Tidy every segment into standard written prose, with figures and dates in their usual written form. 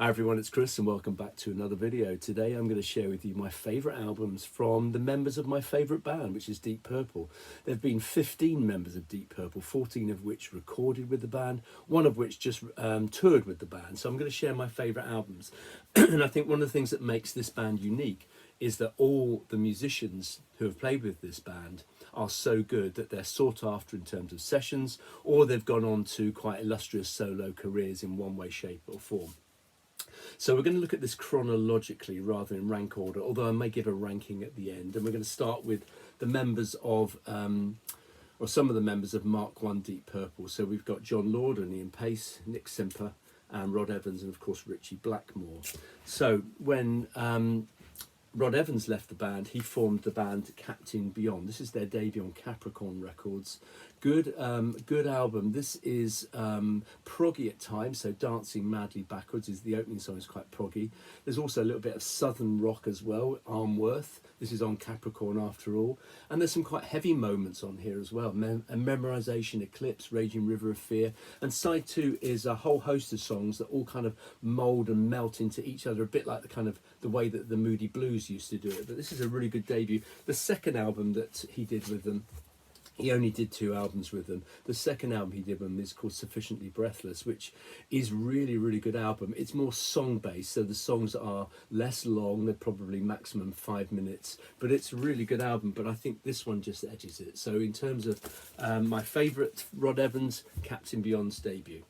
Hi everyone, it's Chris and welcome back to another video. Today I'm going to share with you my favourite albums from the members of my favourite band, which is Deep Purple. There have been 15 members of Deep Purple, 14 of which recorded with the band, one of which just toured with the band. So I'm going to share my favourite albums. And I think one of the things that makes this band unique is that all the musicians who have played with this band are so good that they're sought after in terms of sessions, or they've gone on to quite illustrious solo careers in one way, shape or form. So we're going to look at this chronologically rather than rank order, although I may give a ranking at the end. And we're going to start with the members of, or some of the members of Mark I Deep Purple. So we've got John Lord and Ian Pace, Nick Simper, and Rod Evans, and of course Richie Blackmore. So when Rod Evans left the band, he formed the band Captain Beyond. This is their debut on Capricorn Records. Good album. This is proggy at times, so Dancing Madly Backwards is the opening song, is quite proggy. There's also a little bit of southern rock as well, Armworth. This is on Capricorn after all. And there's some quite heavy moments on here as well. Memorization, Eclipse, Raging River of Fear. And side two is a whole host of songs that all kind of mould and melt into each other, a bit like the way that the Moody Blues used to do it. But this is a really good debut. The second album that he did with them, he only did 2 albums with them. The second album he did with them is called Sufficiently Breathless, which is really, really good album. It's more song-based, so the songs are less long. They're probably maximum 5 minutes, but it's a really good album. But I think this one just edges it. So in terms of my favourite, Rod Evans, Captain Beyond's debut.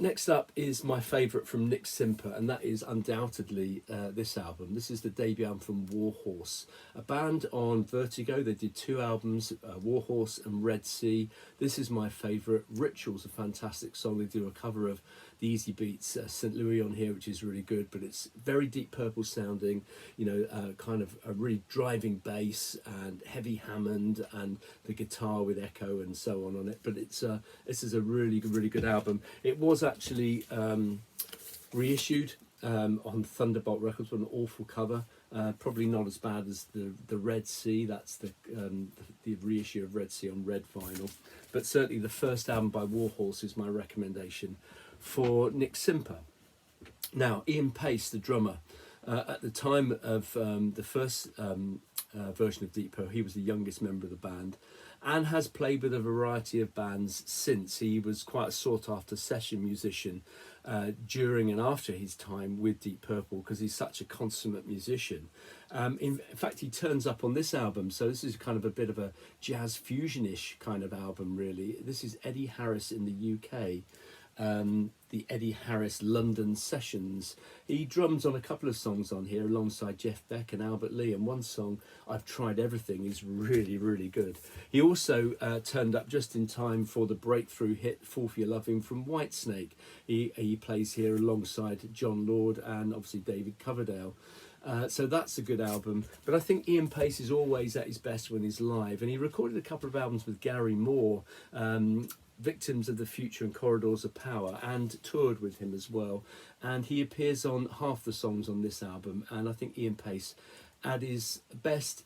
Next up is my favourite from Nick Simper, and that is undoubtedly this album. This is the debut album from Warhorse, a band on Vertigo. They did 2 albums, Warhorse and Red Sea. This is my favourite. Ritual's a fantastic song. They do a cover of the Easy Beats St. Louis on here, which is really good, but it's very Deep Purple sounding, you know, kind of a really driving bass and heavy Hammond and the guitar with echo and so on it. But it's this is a really, really good album. It was actually reissued on Thunderbolt Records with an awful cover. Probably not as bad as the Red Sea. That's the reissue of Red Sea on red vinyl. But certainly the first album by Warhorse is my recommendation for Nick Simper. Now, Ian Pace, the drummer, at the time of the first version of Deep Purple, he was the youngest member of the band and has played with a variety of bands since. He was quite a sought-after session musician during and after his time with Deep Purple because he's such a consummate musician. In fact, he turns up on this album, so this is kind of a bit of a jazz fusion-ish kind of album, really. This is Eddie Harris in the UK. The Eddie Harris London Sessions. He drums on a couple of songs on here alongside Jeff Beck and Albert Lee, and one song, I've Tried Everything, is really, really good. He also turned up just in time for the breakthrough hit Fall For Your Loving from Whitesnake. He plays here alongside John Lord and obviously David Coverdale. So that's a good album, but I think Ian Pace is always at his best when he's live, and he recorded a couple of albums with Gary Moore, Victims of the Future and Corridors of Power, and toured with him as well, and he appears on half the songs on this album. And I think Ian Pace at his best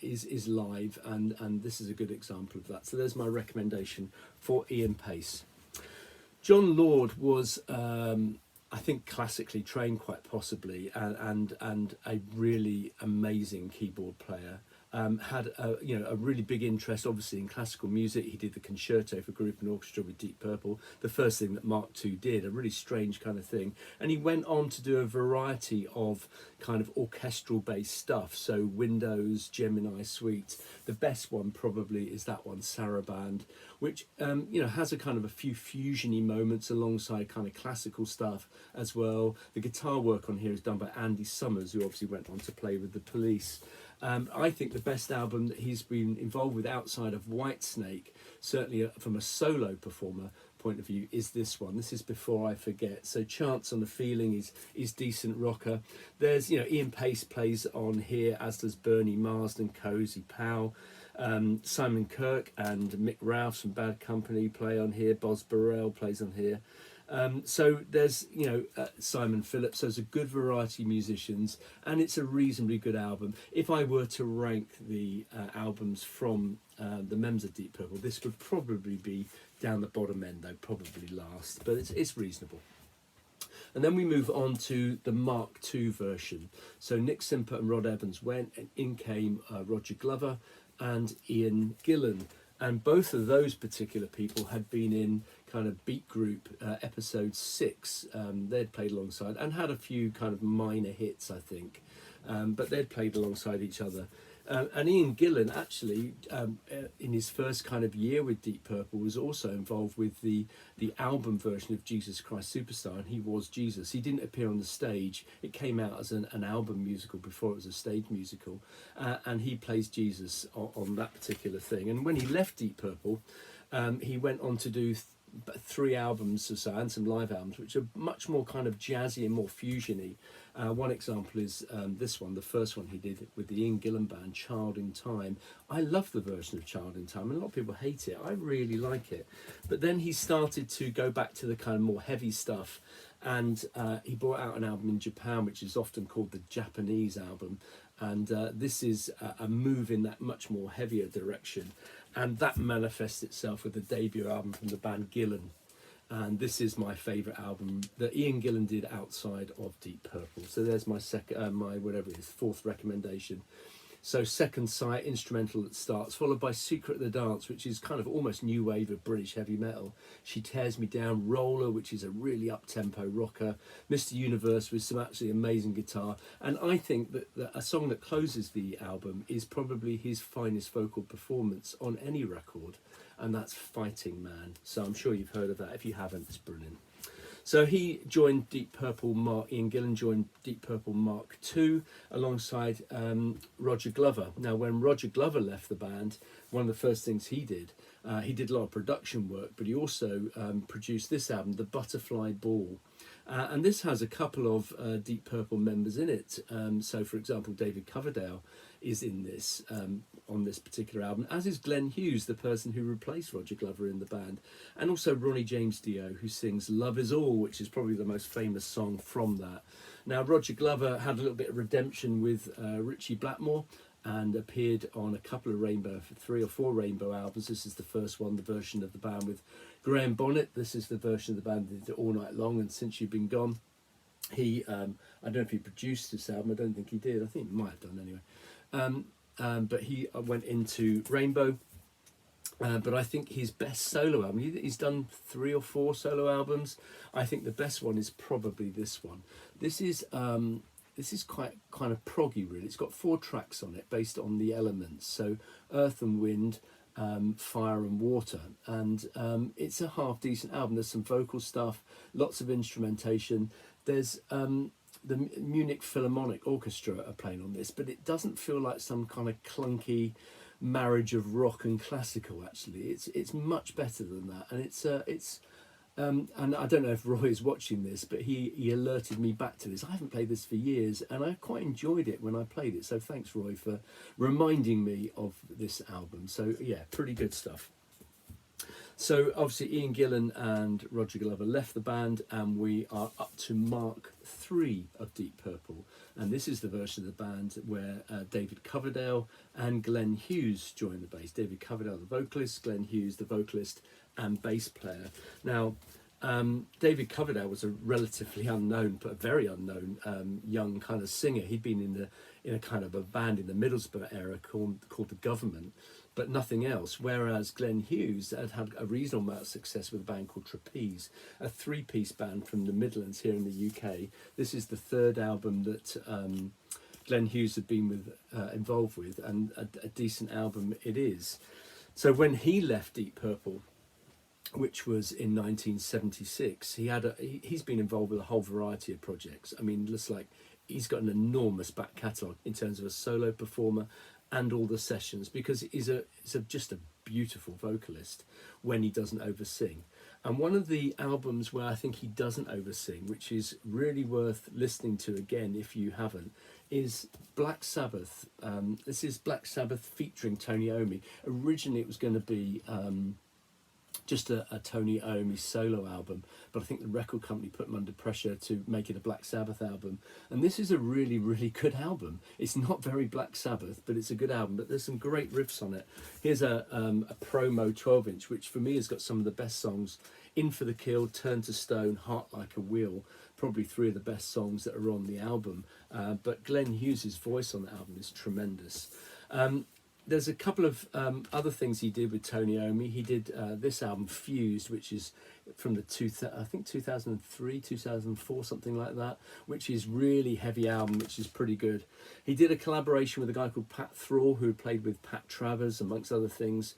is live, and this is a good example of that. So there's my recommendation for Ian Pace. John Lord was I think classically trained, quite possibly, and a really amazing keyboard player. Had a really big interest, obviously, in classical music. He did the concerto for group and orchestra with Deep Purple, the first thing that Mark II did, a really strange kind of thing. And he went on to do a variety of kind of orchestral-based stuff, so Windows, Gemini Suite. The best one probably is that one, Saraband, which has a kind of a few fusiony moments alongside kind of classical stuff as well. The guitar work on here is done by Andy Summers, who obviously went on to play with the Police. I think the best album that he's been involved with outside of Whitesnake, certainly from a solo performer point of view, is this one. This is Before I Forget. So Chance on the Feeling is decent rocker. There's, Ian Pace plays on here, as does Bernie Marsden, Cozy Powell. Simon Kirke and Mick Ralphs from Bad Company play on here. Boz Burrell plays on here. So there's, Simon Phillips. So there's a good variety of musicians, and it's a reasonably good album. If I were to rank the albums from the members of Deep Purple, this would probably be down the bottom end, though, probably last, but it's reasonable. And then we move on to the Mark II version. So Nick Simper and Rod Evans went, and in came Roger Glover and Ian Gillan. And both of those particular people had been in kind of Beat Group episode 6. They'd played alongside and had a few kind of minor hits, I think. But they'd played alongside each other. And Ian Gillan actually, in his first kind of year with Deep Purple, was also involved with the album version of Jesus Christ Superstar, and he was Jesus. He didn't appear on the stage. It came out as an album musical before it was a stage musical, and he plays Jesus on that particular thing. And when he left Deep Purple, he went on to do 3 albums or so, and some live albums, which are much more kind of jazzy and more fusiony. One example is this one, the first one he did with the Ian Gillan band, Child in Time. I love the version of Child in Time, and a lot of people hate it. I really like it. But then he started to go back to the kind of more heavy stuff, and he brought out an album in Japan, which is often called the Japanese album. And this is a move in that much more heavier direction. And that manifests itself with the debut album from the band Gillan. And this is my favourite album that Ian Gillan did outside of Deep Purple. So there's my fourth recommendation. So Second Sight, instrumental that starts, followed by Secret of the Dance, which is kind of almost new wave of British heavy metal. She Tears Me Down, Roller, which is a really up-tempo rocker, Mr. Universe with some absolutely amazing guitar. And I think that a song that closes the album is probably his finest vocal performance on any record, and that's Fighting Man. So I'm sure you've heard of that. If you haven't, it's brilliant. So he joined Deep Purple, Ian Gillan joined Deep Purple Mark II alongside Roger Glover. Now, when Roger Glover left the band, one of the first things he did a lot of production work, but he also produced this album, The Butterfly Ball. And this has a couple of Deep Purple members in it. So, for example, David Coverdale is in this on this particular album, as is Glenn Hughes, the person who replaced Roger Glover in the band, and also Ronnie James Dio, who sings Love Is All, which is probably the most famous song from that. Now, Roger Glover had a little bit of redemption with Richie Blackmore and appeared on a couple of 3 or 4 Rainbow albums. This is the first one, the version of the band with Graham Bonnet. This is the version of the band that did All Night Long and Since You've Been Gone. He, I don't know if he produced this album, I don't think he did. I think he might have done anyway. But he went into Rainbow. But I think his best solo album, he's done 3 or 4 solo albums. I think the best one is probably this one. This is quite kind of proggy, really. It's got 4 tracks on it based on the elements. So Earth and Wind, Fire and Water. And it's a half decent album. There's some vocal stuff, lots of instrumentation. There's the Munich Philharmonic Orchestra are playing on this, but it doesn't feel like some kind of clunky marriage of rock and classical. Actually, it's much better than that, and and I don't know if Roy is watching this, but he alerted me back to this. I haven't played this for years, and I quite enjoyed it when I played it. So thanks, Roy, for reminding me of this album. So yeah, pretty good stuff. So obviously Ian Gillan and Roger Glover left the band, and we are up to Mark III of Deep Purple, and this is the version of the band where David Coverdale and Glenn Hughes join the bass. David Coverdale, the vocalist, Glenn Hughes, the vocalist and bass player. Now, David Coverdale was a relatively unknown, but a very unknown young kind of singer. He'd been in a kind of a band in the Middlesbrough era called The Government, but nothing else. Whereas Glenn Hughes had a reasonable amount of success with a band called Trapeze, a 3-piece band from the Midlands here in the UK. This is the 3rd album that Glenn Hughes had been involved with, and a decent album it is. So when he left Deep Purple, which was in 1976, he's been involved with a whole variety of projects. I mean, looks like he's got an enormous back catalogue in terms of a solo performer and all the sessions, because he's just a beautiful vocalist when he doesn't oversing. And one of the albums where I think he doesn't oversing, which is really worth listening to again if you haven't, is Black Sabbath. This is Black Sabbath featuring Tony Iommi. Originally it was going to be just a Tony Iommi solo album, but I think the record company put him under pressure to make it a Black Sabbath album, and this is a really, really good album. It's not very Black Sabbath, but it's a good album, but there's some great riffs on it. Here's a promo 12-inch, which for me has got some of the best songs: In for the Kill, Turn to Stone, Heart Like a Wheel. probably three of the best songs that are on the album. But Glenn Hughes' voice on the album is tremendous. There's a couple of other things he did with Tony Iommi. He did this album, Fused, which is from the 2003, 2004, something like that, which is really heavy album, which is pretty good. He did a collaboration with a guy called Pat Thrall, who played with Pat Travers, amongst other things.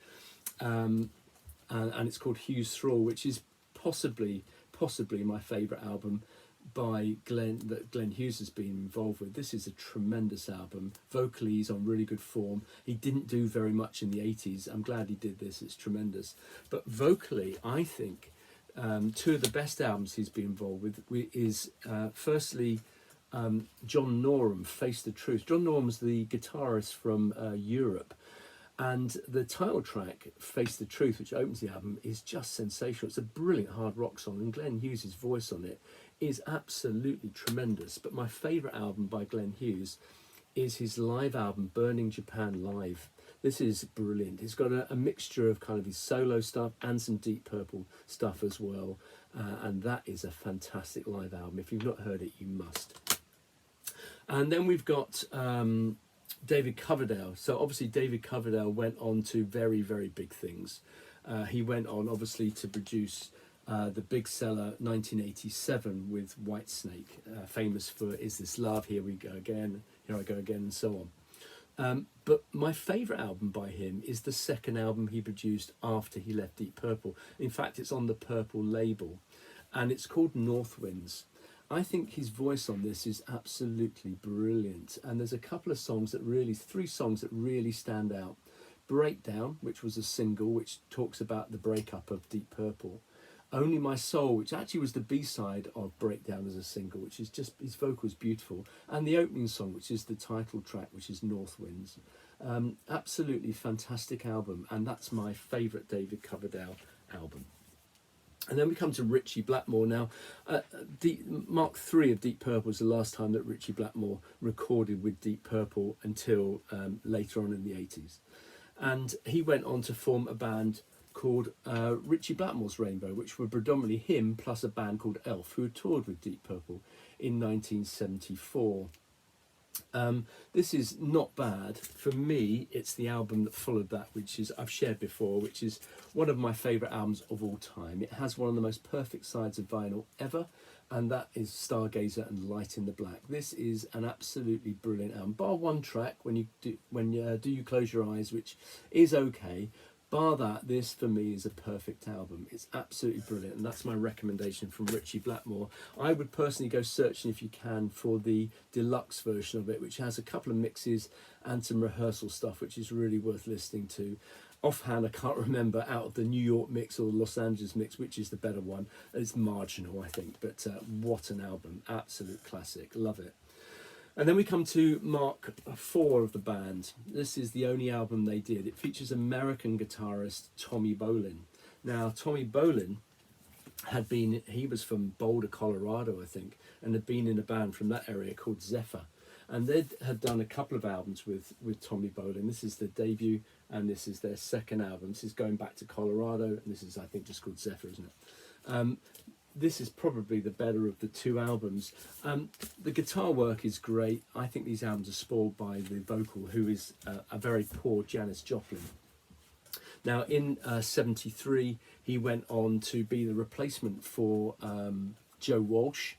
And it's called Hughes Thrall, which is possibly my favourite album by that Glenn Hughes has been involved with. This is a tremendous album. Vocally, he's on really good form. He didn't do very much in the 80s. I'm glad he did this. It's tremendous. But vocally, I think two of the best albums he's been involved with is firstly John Norum, Face the Truth. John Norum's the guitarist from Europe. And the title track, Face the Truth, which opens the album, is just sensational. It's a brilliant hard rock song, and Glenn Hughes' voice on it is absolutely tremendous. But my favourite album by Glenn Hughes is his live album, Burning Japan Live. This is brilliant. It's got a mixture of kind of his solo stuff and some Deep Purple stuff as well. And that is a fantastic live album. If you've not heard it, you must. And then we've got David Coverdale. So obviously David Coverdale went on to very, very big things. He went on obviously to produce the big seller 1987 with Whitesnake, famous for Is This Love, Here We Go Again, Here I Go Again, and so on. But my favourite album by him is the second album he produced after he left Deep Purple. In fact, it's on the Purple label, and it's called North Winds. I think his voice on this is absolutely brilliant, and there's a couple of songs that really, three songs that really stand out. Breakdown, which was a single which talks about the breakup of Deep Purple. Only My Soul, which actually was the B-side of Breakdown as a single, which is just, his vocal is beautiful. And the opening song, which is the title track, which is North Winds. Absolutely fantastic album, and that's my favourite David Coverdale album. And then we come to Richie Blackmore. Now, Mark III of Deep Purple was the last time that Richie Blackmore recorded with Deep Purple until later on in the 80s. And he went on to form a band called Richie Blackmore's Rainbow, which were predominantly him plus a band called Elf, who had toured with Deep Purple in 1974. This is not bad. For me, it's the album that followed that, which is, I've shared before, which is one of my favourite albums of all time. It has one of the most perfect sides of vinyl ever, and that is Stargazer and Light in the Black. This is an absolutely brilliant album, bar one track, When You Close Your Eyes, which is okay. Bar that, this for me is a perfect album. It's absolutely brilliant, and that's my recommendation from Richie Blackmore. I would personally go searching, if you can, for the deluxe version of it, which has a couple of mixes and some rehearsal stuff, which is really worth listening to. Offhand, I can't remember out of the New York mix or the Los Angeles mix which is the better one. It's marginal, I think, but what an album. Absolute classic. Love it. And then we come to Mark IV of the band. This is the only album they did. It features American guitarist Tommy Bolin. Now, Tommy Bolin he was from Boulder, Colorado, I think, and had been in a band from that area called Zephyr. And they had done a couple of albums with Tommy Bolin. This is their debut, and this is their second album. This is going back to Colorado, and this is, I think, just called Zephyr, isn't it? This is probably the better of the two albums. The guitar work is great. I think these albums are spoiled by the vocal, who is a very poor Janis Joplin. Now, in 73, he went on to be the replacement for Joe Walsh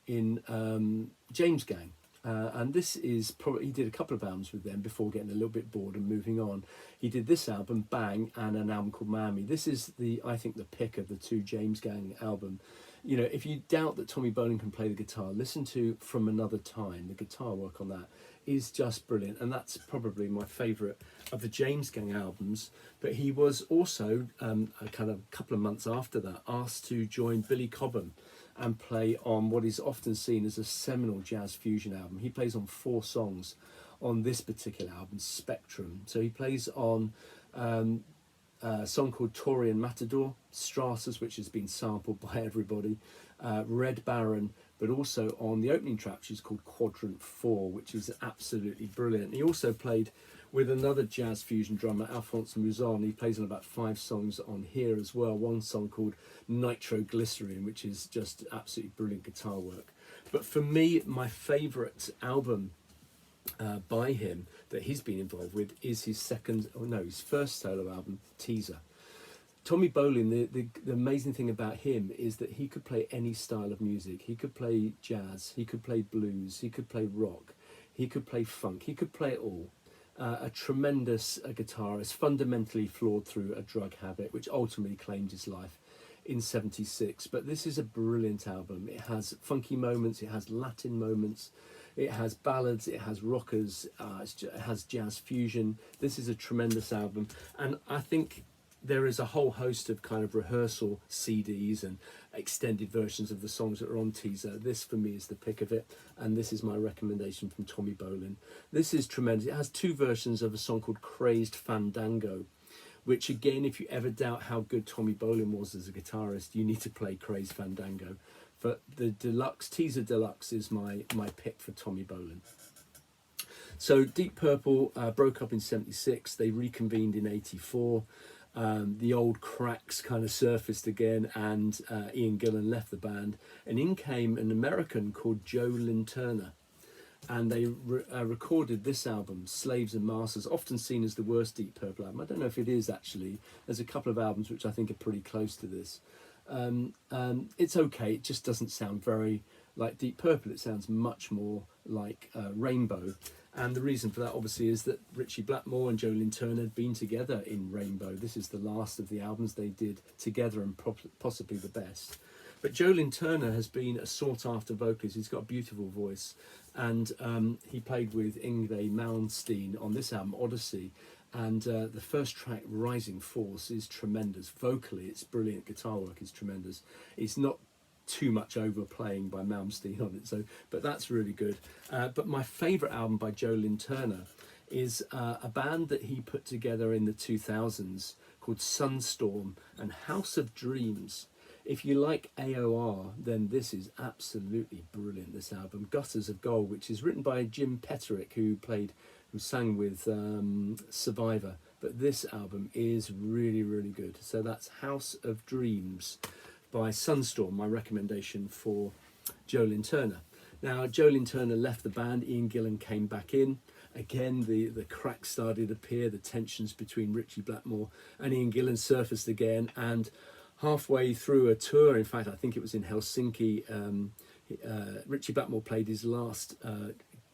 in James Gang. And this is probably, he did a couple of albums with them before getting a little bit bored and moving on. He did this album, Bang, and an album called Miami. This is I think the pick of the two James Gang album. You know, if you doubt that Tommy Bolin can play the guitar, listen to From Another Time. The guitar work on that is just brilliant, and that's probably my favourite of the James Gang albums. But he was also, a couple of months after that, asked to join Billy Cobham and play on what is often seen as a seminal jazz fusion album. He plays on 4 songs on this particular album, Spectrum. So he plays on a song called Taurian Matador, Strasses, which has been sampled by everybody, Red Baron, but also on the opening track, which is called Quadrant 4, which is absolutely brilliant. He also played with another jazz fusion drummer, Alphonse Mouzon. He plays on about 5 songs on here as well. One song called Nitroglycerine, which is just absolutely brilliant guitar work. But for me, my favourite album by him that he's been involved with is his his first solo album, Teaser. Tommy Bolin, the amazing thing about him is that he could play any style of music. He could play jazz, he could play blues, he could play rock, he could play funk, he could play it all. A tremendous guitarist, fundamentally flawed through a drug habit, which ultimately claimed his life in '76. But this is a brilliant album. It has funky moments, it has Latin moments, it has ballads, it has rockers, it has jazz fusion. This is a tremendous album, and I think there is a whole host of kind of rehearsal CDs and extended versions of the songs that are on Teaser. This for me is the pick of it, and this is my recommendation from Tommy Bolin. This is tremendous. It has 2 versions of a song called Crazed Fandango, which again, if you ever doubt how good Tommy Bolin was as a guitarist, you need to play Crazed Fandango. But the deluxe, Teaser Deluxe, is my pick for Tommy Bolin. So Deep Purple broke up in '76. They reconvened in '84. The old cracks kind of surfaced again, and Ian Gillan left the band, and in came an American called Jolan Turner, and they recorded this album, Slaves and Masters, often seen as the worst Deep Purple album. I don't know if it is actually. There's a couple of albums which I think are pretty close to this. It's okay, it just doesn't sound very like Deep Purple. It sounds much more like Rainbow. And the reason for that, obviously, is that Richie Blackmore and Jolan Turner had been together in Rainbow. This is the last of the albums they did together, and possibly the best. But Jolan Turner has been a sought-after vocalist. He's got a beautiful voice. And he played with Yngwie Malmsteen on this album, Odyssey. And the first track, Rising Force, is tremendous. Vocally, it's brilliant. Guitar work is tremendous. It's not too much overplaying by Malmsteen on it, but that's really good. But my favourite album by Jolan Turner is a band that he put together in the 2000s called Sunstorm and House of Dreams. If you like AOR, then this is absolutely brilliant, this album, Gutters of Gold, which is written by Jim Petterick, who sang with Survivor. But this album is really, really good. So that's House of Dreams by Sunstorm, my recommendation for Jolan Turner. Now, Jolan Turner left the band, Ian Gillan came back in. Again, the cracks started to appear, the tensions between Richie Blackmore and Ian Gillan surfaced again, and halfway through a tour, in fact, I think it was in Helsinki, Richie Blackmore played his last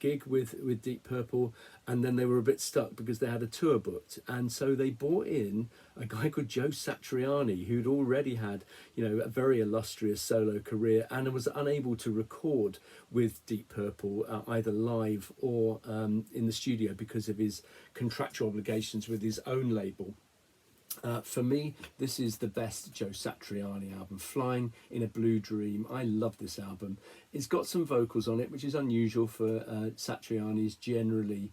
gig with Deep Purple, and then they were a bit stuck because they had a tour booked, and so they brought in a guy called Joe Satriani, who'd already had a very illustrious solo career and was unable to record with Deep Purple either live or in the studio because of his contractual obligations with his own label. For me, this is the best Joe Satriani album, Flying in a Blue Dream. I love this album. It's got some vocals on it, which is unusual for Satriani. Is generally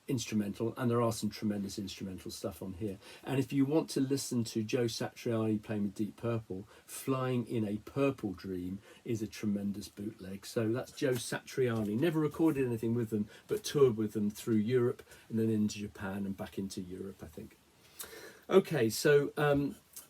instrumental, and there are some tremendous instrumental stuff on here. And if you want to listen to Joe Satriani playing with Deep Purple, Flying in a Purple Dream is a tremendous bootleg. So that's Joe Satriani. Never recorded anything with them, but toured with them through Europe and then into Japan and back into Europe, I think. Okay, so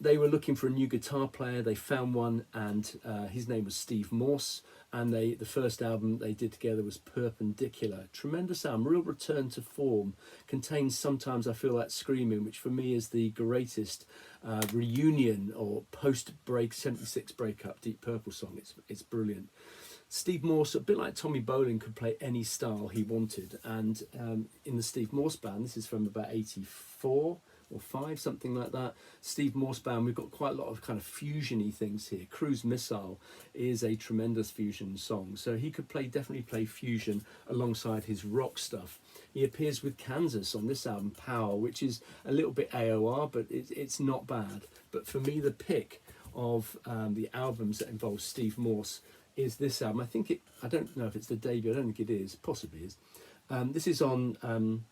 they were looking for a new guitar player. They found one, and his name was Steve Morse. And the first album they did together was Perpendicular. Tremendous album, real return to form. Contains Sometimes I Feel Like Screaming, which for me is the greatest reunion or post-break 76 breakup Deep Purple song. It's brilliant. Steve Morse, a bit like Tommy Bolin, could play any style he wanted. And in the Steve Morse band, this is from about 84 or 5, something like that, Steve Morse band, we've got quite a lot of kind of fusion-y things here. Cruise Missile is a tremendous fusion song, so he could definitely play fusion alongside his rock stuff. He appears with Kansas on this album, Power, which is a little bit AOR, but it's not bad. But for me, the pick of the albums that involve Steve Morse is this album. I don't know if it's the debut, I don't think it is, possibly is. This is on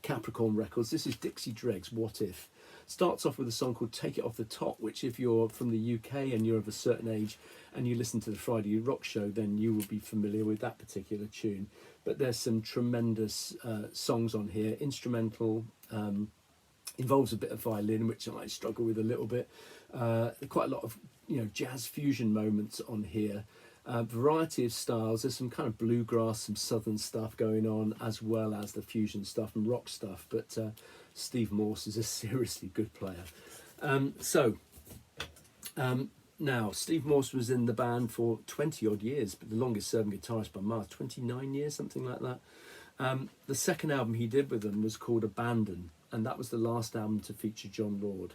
Capricorn Records. This is Dixie Dregg's What If. Starts off with a song called Take It Off the Top, which if you're from the UK and you're of a certain age and you listen to the Friday Rock Show, then you will be familiar with that particular tune. But there's some tremendous songs on here, instrumental, involves a bit of violin, which I struggle with a little bit. Quite a lot of jazz fusion moments on here. Variety of styles. There's some kind of bluegrass, some southern stuff going on, as well as the fusion stuff and rock stuff. But Steve Morse is a seriously good player. Now, Steve Morse was in the band for 20 odd years, but the longest serving guitarist by Mars, 29 years, something like that. The second album he did with them was called Abandon, and that was the last album to feature John Lord.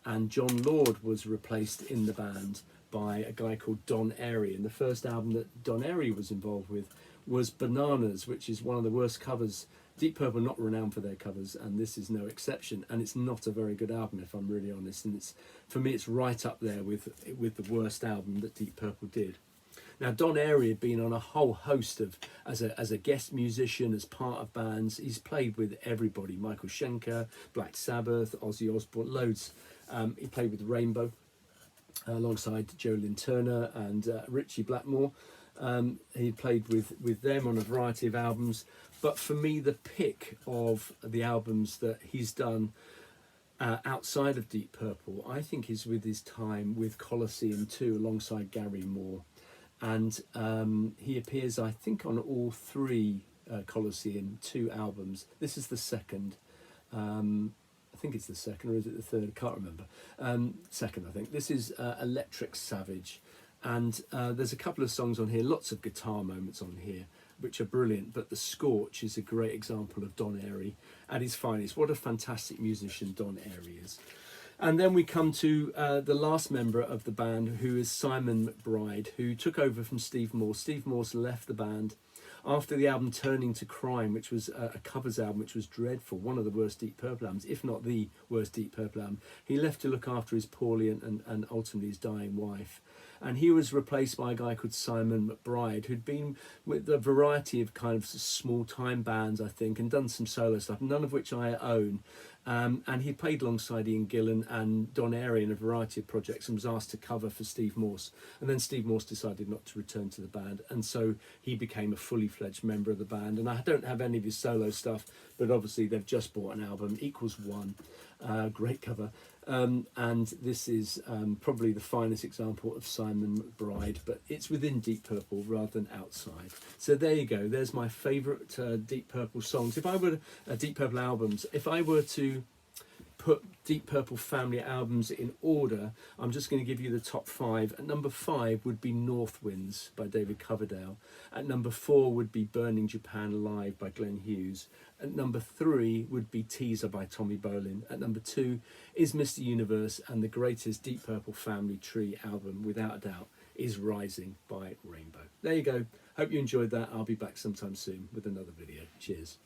And John Lord was replaced in the band by a guy called Don Airey. And the first album that Don Airey was involved with was Bananas, which is one of the worst covers. Deep Purple are not renowned for their covers, and this is no exception. And it's not a very good album, if I'm really honest. And for me, it's right up there with the worst album that Deep Purple did. Now, Don Airey had been on a whole host of, as a guest musician, as part of bands. He's played with everybody: Michael Schenker, Black Sabbath, Ozzy Osbourne, loads. He played with Rainbow alongside Jolan Turner and Richie Blackmore. He played with them on a variety of albums. But for me, the pick of the albums that he's done outside of Deep Purple, I think, is with his time with Colosseum 2 alongside Gary Moore. And he appears, I think, on all three Colosseum 2 albums. This is the second. I think it's the second, or is it the third? I can't remember. Second, I think. This is Electric Savage. And there's a couple of songs on here, lots of guitar moments on here, which are brilliant. But The Scorch is a great example of Don Airey at his finest. What a fantastic musician Don Airey is. And then we come to the last member of the band, who is Simon McBride, who took over from Steve Morse. Steve Morse left the band after the album Turning to Crime, which was a covers album, which was dreadful, one of the worst Deep Purple albums, if not the worst Deep Purple album. He left to look after his poorly and ultimately his dying wife. And he was replaced by a guy called Simon McBride, who'd been with a variety of kind of small-time bands, I think, and done some solo stuff, none of which I own. And he played alongside Ian Gillan and Don Airey in a variety of projects and was asked to cover for Steve Morse. And then Steve Morse decided not to return to the band, and so he became a fully fledged member of the band. And I don't have any of his solo stuff, but obviously they've just bought an album, Equals One, great cover. And this is probably the finest example of Simon McBride, but it's within Deep Purple rather than outside. So there you go. There's my favourite Deep Purple songs. If I were Deep Purple albums, if I were to put Deep Purple family albums in order, I'm just going to give you the top 5. At number 5 would be North Winds by David Coverdale. At number 4 would be Burning Japan Live by Glenn Hughes. At number 3 would be Teaser by Tommy Bolin. At number 2 is Mr. Universe, and the greatest Deep Purple family tree album, without a doubt, is Rising by Rainbow. There you go. Hope you enjoyed that. I'll be back sometime soon with another video. Cheers.